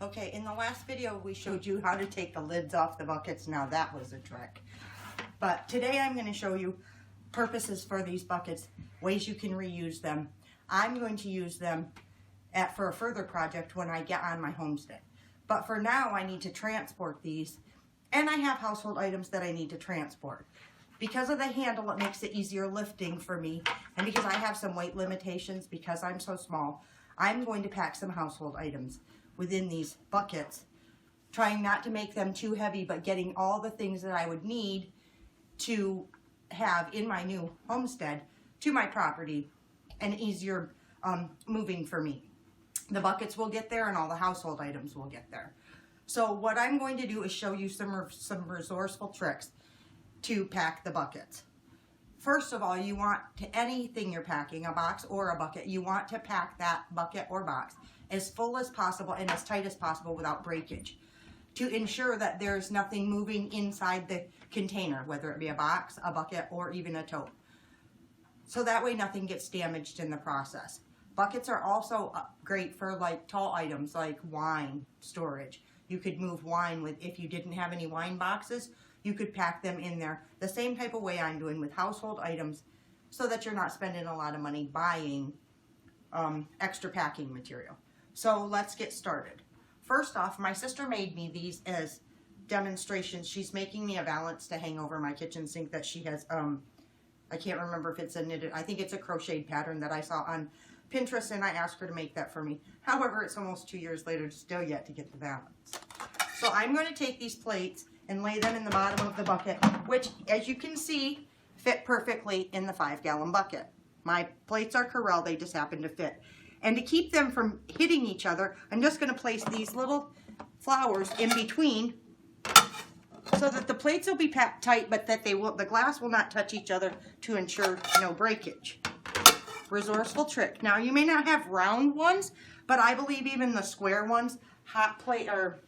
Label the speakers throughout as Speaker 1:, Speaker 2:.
Speaker 1: Okay, in the last video we showed you how to take the lids off the buckets. Now that was a trick. But today I'm going to show you purposes for these buckets, ways you can reuse them. I'm going to use them for a further project when I get on my homestead. But for now I need to transport these, and I have household items that I need to transport. Because of the handle, it makes it easier lifting for me, and because I have some weight limitations because I'm so small, I'm going to pack some household items within these buckets, trying not to make them too heavy, but getting all the things that I would need to have in my new homestead to my property, and easier moving for me. The buckets will get there and all the household items will get there. So what I'm going to do is show you some resourceful tricks to pack the buckets. First of all, you want to, anything you're packing, a box or a bucket, you want to pack that bucket or box as full as possible and as tight as possible without breakage, to ensure that there's nothing moving inside the container, whether it be a box, a bucket, or even a tote. So that way nothing gets damaged in the process. Buckets are also great for like tall items like wine storage. You could move wine with, if you didn't have any wine boxes, you could pack them in there the same type of way I'm doing with household items, so that you're not spending a lot of money buying extra packing material. So let's get started. First off, my sister made me these as demonstrations. She's making me a valance to hang over my kitchen sink that she has, I can't remember if it's a knitted, I think it's a crocheted pattern that I saw on Pinterest, and I asked her to make that for me. However, it's almost 2 years later, still yet to get the valance. So I'm going to take these plates and lay them in the bottom of the bucket, which, as you can see, fit perfectly in the 5-gallon bucket. My plates are Corelle, they just happen to fit. And to keep them from hitting each other, I'm just going to place these little flowers in between so that the plates will be packed tight, but that the glass will not touch each other, to ensure no breakage. Resourceful trick. Now, you may not have round ones, but I believe even the square ones, hot plate or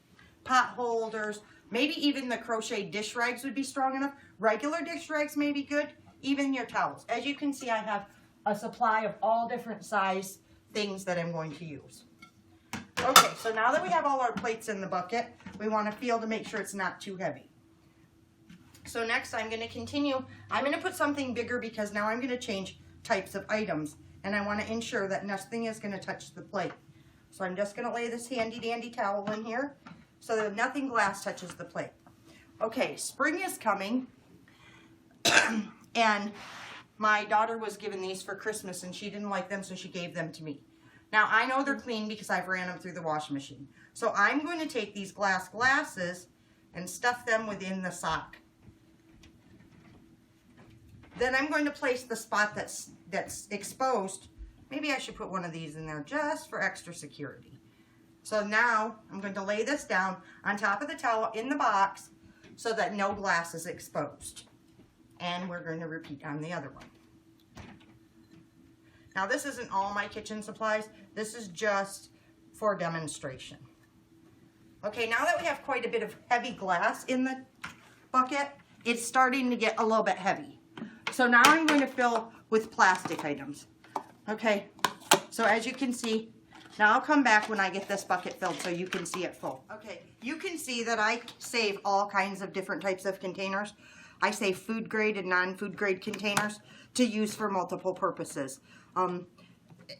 Speaker 1: pot holders, maybe even the crochet dish rags would be strong enough. Regular dish rags may be good, even your towels. As you can see, I have a supply of all different size things that I'm going to use. Okay, so now that we have all our plates in the bucket, we want to feel to make sure it's not too heavy. So next I'm going to continue. I'm going to put something bigger because now I'm going to change types of items, and I want to ensure that nothing is going to touch the plate. So I'm just going to lay this handy dandy towel in here so that nothing glass touches the plate. Okay, spring is coming, and my daughter was given these for Christmas and she didn't like them, so she gave them to me. Now I know they're clean because I've ran them through the washing machine. So I'm going to take these glasses and stuff them within the sock. Then I'm going to place the spot that's exposed. Maybe I should put one of these in there just for extra security. So now I'm going to lay this down on top of the towel in the box so that no glass is exposed. And we're going to repeat on the other one. Now this isn't all my kitchen supplies. This is just for demonstration. Okay, now that we have quite a bit of heavy glass in the bucket, it's starting to get a little bit heavy. So now I'm going to fill with plastic items. Okay, so as you can see, now I'll come back when I get this bucket filled so you can see it full. Okay, you can see that I save all kinds of different types of containers. I save food grade and non-food grade containers to use for multiple purposes.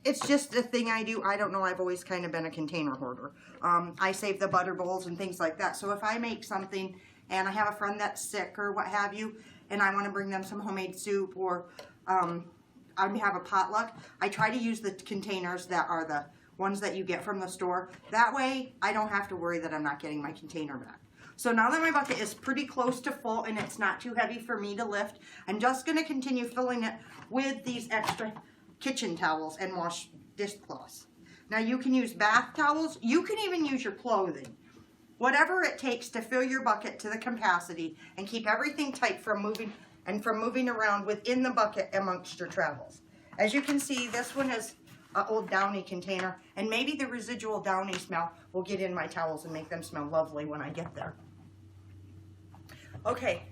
Speaker 1: It's just a thing I do. I don't know, I've always kind of been a container hoarder. I save the butter bowls and things like that. So if I make something and I have a friend that's sick or what have you, and I want to bring them some homemade soup, or I have a potluck, I try to use the containers that are the ones that you get from the store. That way I don't have to worry that I'm not getting my container back. So now that my bucket is pretty close to full and it's not too heavy for me to lift, I'm just going to continue filling it with these extra kitchen towels and wash dishcloths. Now you can use bath towels, you can even use your clothing. Whatever it takes to fill your bucket to the capacity and keep everything tight from moving around within the bucket amongst your travels. As you can see, this one is an old Downy container, and maybe the residual Downy smell will get in my towels and make them smell lovely when I get there. Okay,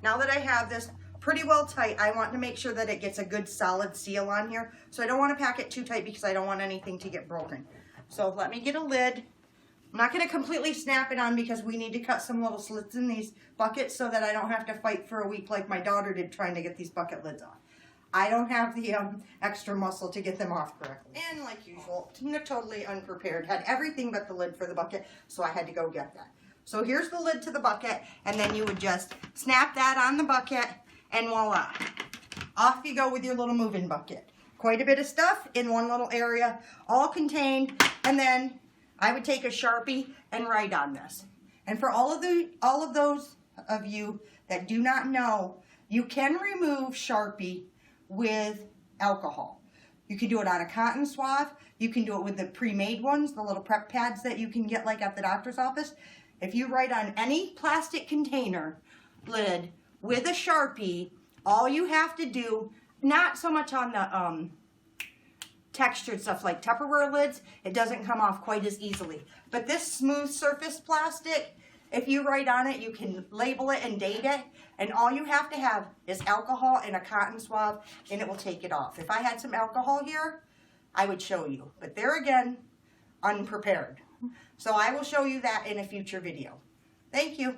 Speaker 1: now that I have this pretty well tight, I want to make sure that it gets a good solid seal on here. So I don't want to pack it too tight because I don't want anything to get broken. So let me get a lid I'm not going to completely snap it on because we need to cut some little slits in these buckets so that I don't have to fight for a week like my daughter did trying to get these bucket lids off. I don't have the extra muscle to get them off correctly. And like usual, totally unprepared. Had everything but the lid for the bucket, so I had to go get that. So here's the lid to the bucket, and then you would just snap that on the bucket, and voila. Off you go with your little moving bucket. Quite a bit of stuff in one little area, all contained, and then I would take a Sharpie and write on this. And for all of those of you that do not know, you can remove Sharpie with alcohol. You can do it on a cotton swab. You can do it with the pre-made ones, the little prep pads that you can get like at the doctor's office. If you write on any plastic container lid with a Sharpie, all you have to do, not so much on the textured stuff like Tupperware lids, it doesn't come off quite as easily. But this smooth surface plastic, if you write on it, you can label it and date it, and all you have to have is alcohol and a cotton swab, and it will take it off. If I had some alcohol here, I would show you. But there again, unprepared. So I will show you that in a future video. Thank you.